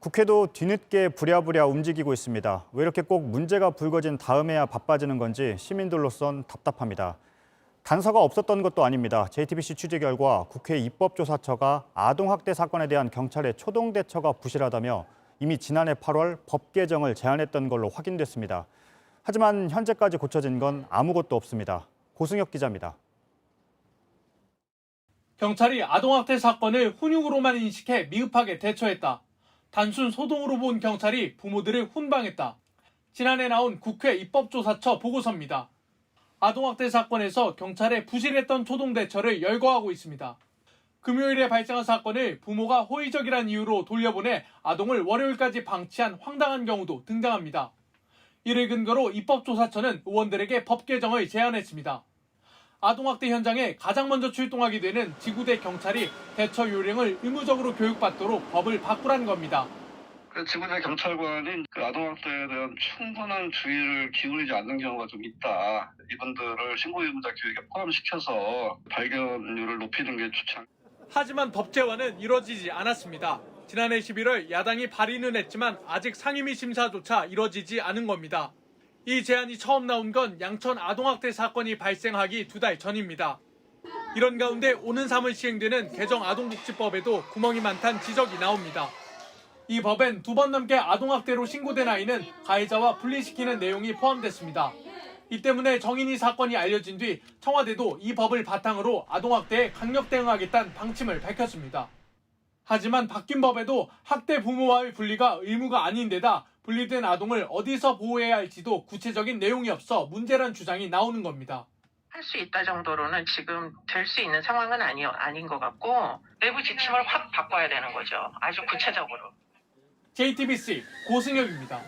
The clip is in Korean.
국회도 뒤늦게 부랴부랴 움직이고 있습니다. 왜 이렇게 꼭 문제가 불거진 다음에야 바빠지는 건지 시민들로선 답답합니다. 단서가 없었던 것도 아닙니다. JTBC 취재 결과 국회 입법조사처가 아동학대 사건에 대한 경찰의 초동 대처가 부실하다며 이미 지난해 8월 법 개정을 제안했던 걸로 확인됐습니다. 하지만 현재까지 고쳐진 건 아무것도 없습니다. 고승혁 기자입니다. 경찰이 아동학대 사건을 훈육으로만 인식해 미흡하게 대처했다. 단순 소동으로 본 경찰이 부모들을 훈방했다. 지난해 나온 국회 입법조사처 보고서입니다. 아동학대 사건에서 경찰의 부실했던 초동 대처를 열거하고 있습니다. 금요일에 발생한 사건을 부모가 호의적이란 이유로 돌려보내 아동을 월요일까지 방치한 황당한 경우도 등장합니다. 이를 근거로 입법조사처는 의원들에게 법 개정을 제안했습니다. 아동학대 현장에 가장 먼저 출동하게 되는 지구대 경찰이 대처 요령을 의무적으로 교육받도록 법을 바꾸란 겁니다. 지구대 경찰관이 아동학대에 대한 충분한 주의를 기울이지 않는 경우가 좀 있다. 이분들을 신고 유무자 교육에 포함시켜서 발견율을 높이는 게 좋지 않다. 하지만 법 제안은 이뤄지지 않았습니다. 지난해 11월 야당이 발의는 했지만 아직 상임위 심사조차 이뤄지지 않은 겁니다. 이 제안이 처음 나온 건 양천 아동학대 사건이 발생하기 2달 전입니다. 이런 가운데 오는 3월 시행되는 개정 아동복지법에도 구멍이 많다는 지적이 나옵니다. 이 법엔 2번 넘게 아동학대로 신고된 아이는 가해자와 분리시키는 내용이 포함됐습니다. 이 때문에 정인이 사건이 알려진 뒤 청와대도 이 법을 바탕으로 아동학대에 강력 대응하겠다는 방침을 밝혔습니다. 하지만 바뀐 법에도 학대 부모와의 분리가 의무가 아닌 데다 분리된 아동을 어디서 보호해야 할지도 구체적인 내용이 없어 문제란 주장이 나오는 겁니다. 할 수 있다 정도로는 지금 될 수 있는 상황은 아닌 것 같고 내부 지침을 확 바꿔야 되는 거죠. 아주 구체적으로. JTBC 고승혁입니다.